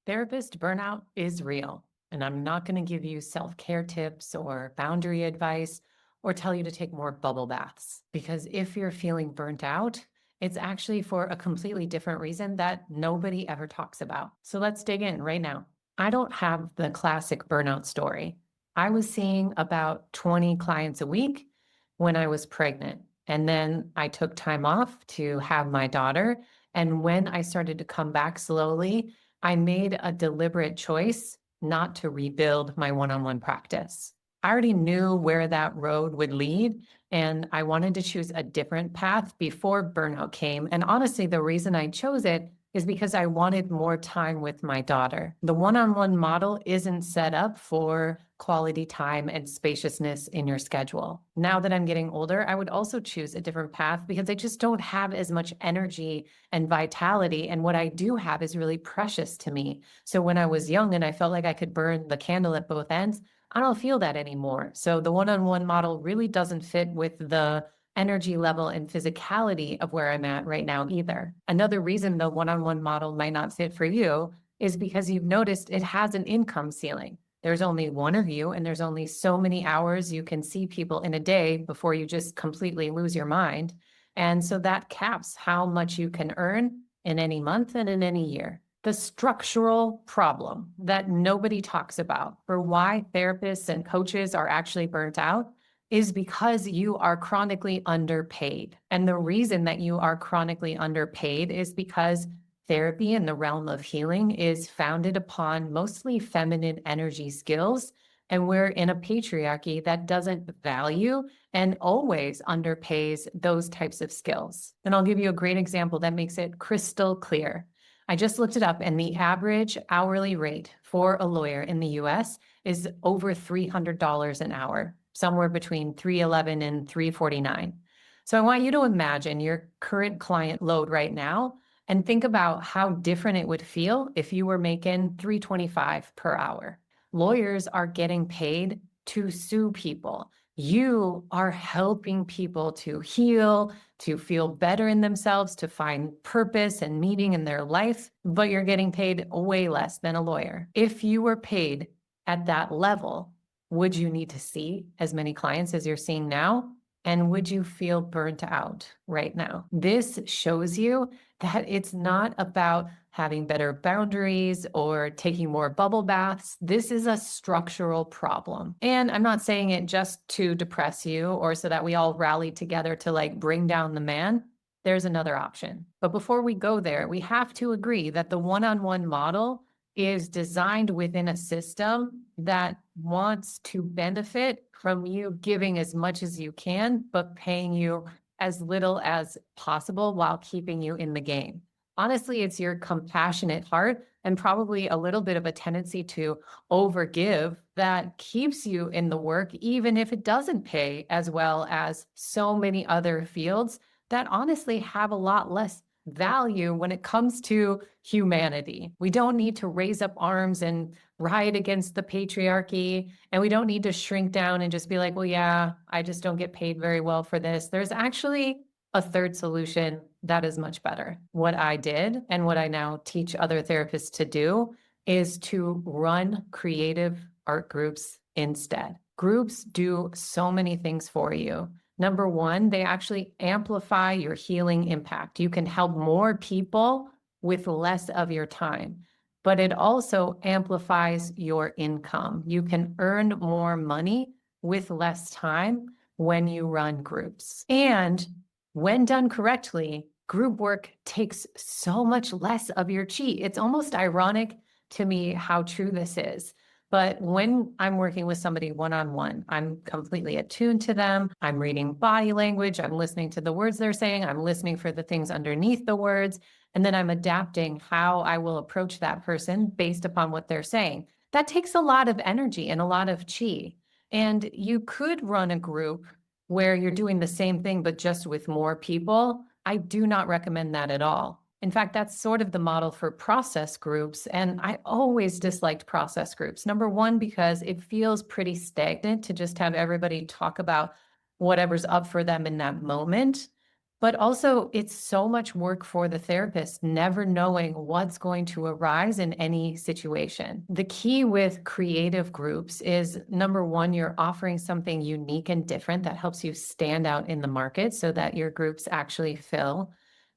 Therapist burnout is real, and I'm not going to give you self care tips or boundary advice or tell you to take more bubble baths. Because if you're feeling burnt out, it's actually for a completely different reason that nobody ever talks about. So let's dig in right now. I don't have the classic burnout story. I was seeing about 20 clients a week when I was pregnant. And then I took time off to have my daughter. And when I started to come back slowly, I made a deliberate choice not to rebuild my one-on-one practice. I already knew where that road would lead, and I wanted to choose a different path before burnout came. And honestly, the reason I chose it is because I wanted more time with my daughter. The one-on-one model isn't set up for quality time and spaciousness in your schedule. Now that I'm getting older, I would also choose a different path because I just don't have as much energy and vitality. And what I do have is really precious to me. So when I was young and I felt like I could burn the candle at both ends, I don't feel that anymore. So the one-on-one model really doesn't fit with the energy level and physicality of where I'm at right now either. Another reason the one-on-one model might not fit for you is because you've noticed it has an income ceiling. There's only one of you, and there's only so many hours you can see people in a day before you just completely lose your mind. And so that caps how much you can earn in any month and in any year. The structural problem that nobody talks about for why therapists and coaches are actually burnt out is because you are chronically underpaid. And the reason that you are chronically underpaid is because therapy in the realm of healing is founded upon mostly feminine energy skills. And we're in a patriarchy that doesn't value and always underpays those types of skills. And I'll give you a great example that makes it crystal clear. I just looked it up, and the average hourly rate for a lawyer in the US is over $300 an hour, somewhere between 311 and 349. So I want you to imagine your current client load right now and think about how different it would feel if you were making 325 per hour. Lawyers are getting paid to sue people. You are helping people to heal, to feel better in themselves, to find purpose and meaning in their life, but you're getting paid way less than a lawyer. If you were paid at that level, would you need to see as many clients as you're seeing now? And would you feel burnt out right now? This shows you that it's not about having better boundaries or taking more bubble baths. This is a structural problem. And I'm not saying it just to depress you or so that we all rally together to like bring down the man. There's another option. But before we go there, we have to agree that the one-on-one model is designed within a system that wants to benefit from you giving as much as you can, but paying you as little as possible while keeping you in the game. Honestly, it's your compassionate heart and probably a little bit of a tendency to overgive that keeps you in the work, even if it doesn't pay as well as so many other fields that honestly have a lot less value when it comes to humanity. We don't need to raise up arms and riot against the patriarchy, and we don't need to shrink down and just be like, well, yeah, I just don't get paid very well for this. There's actually a third solution that is much better. What I did and what I now teach other therapists to do is to run creative art groups instead. Groups do so many things for you. Number one, they actually amplify your healing impact. You can help more people with less of your time, but it also amplifies your income. You can earn more money with less time when you run groups. And when done correctly, group work takes so much less of your chi. It's almost ironic to me how true this is. But when I'm working with somebody one-on-one, I'm completely attuned to them. I'm reading body language. I'm listening to the words they're saying. I'm listening for the things underneath the words. And then I'm adapting how I will approach that person based upon what they're saying. That takes a lot of energy and a lot of chi. And you could run a group where you're doing the same thing, but just with more people. I do not recommend that at all. In fact, that's sort of the model for process groups. And I always disliked process groups. Number one, because it feels pretty stagnant to just have everybody talk about whatever's up for them in that moment. But also, it's so much work for the therapist, never knowing what's going to arise in any situation. The key with creative groups is number one, you're offering something unique and different that helps you stand out in the market so that your groups actually fill.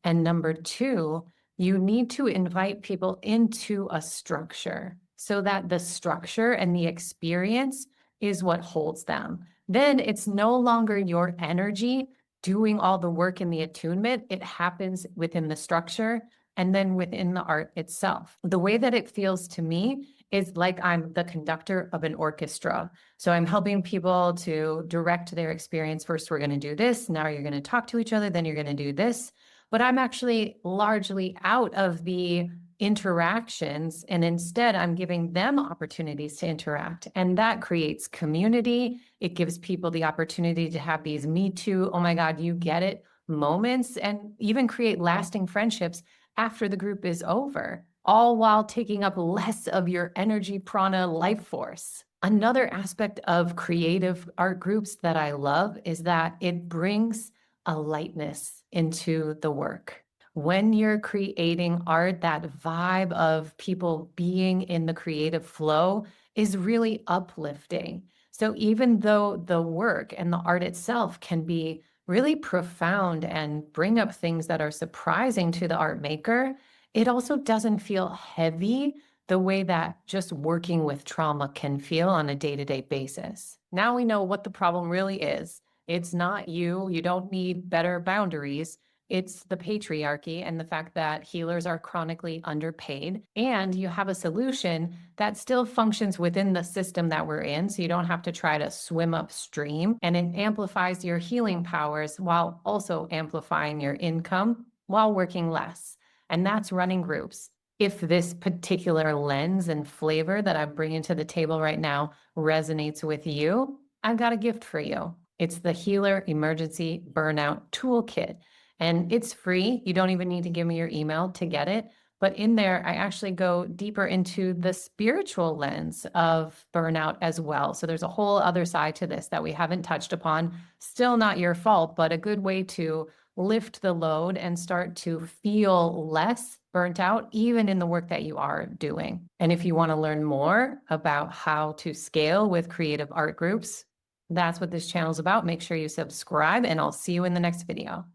And number two, you need to invite people into a structure so that the structure and the experience is what holds them. Then it's no longer your energy doing all the work in the attunement. It happens within the structure and then within the art itself. The way that it feels to me is like I'm the conductor of an orchestra. So I'm helping people to direct their experience. First, we're going to do this. Now you're going to talk to each other. Then you're going to do this. But I'm actually largely out of the interactions. And instead, I'm giving them opportunities to interact. And that creates community. It gives people the opportunity to have these me too, oh my God, you get it moments, and even create lasting friendships after the group is over, all while taking up less of your energy, prana, life force. Another aspect of creative art groups that I love is that it brings a lightness into the work. When you're creating art, that vibe of people being in the creative flow is really uplifting. So even though the work and the art itself can be really profound and bring up things that are surprising to the art maker, it also doesn't feel heavy the way that just working with trauma can feel on a day-to-day basis. Now we know what the problem really is. It's not you. You don't need better boundaries. It's the patriarchy and the fact that healers are chronically underpaid. And you have a solution that still functions within the system that we're in. So you don't have to try to swim upstream. And it amplifies your healing powers while also amplifying your income while working less. And that's running groups. If this particular lens and flavor that I'm bringing to the table right now resonates with you, I've got a gift for you. It's the Healer Emergency Burnout Toolkit. And it's free. You don't even need to give me your email to get it. But in there, I actually go deeper into the spiritual lens of burnout as well. So there's a whole other side to this that we haven't touched upon. Still not your fault, but a good way to lift the load and start to feel less burnt out, even in the work that you are doing. And if you want to learn more about how to scale with creative art groups, that's what this channel is about. Make sure you subscribe, and I'll see you in the next video.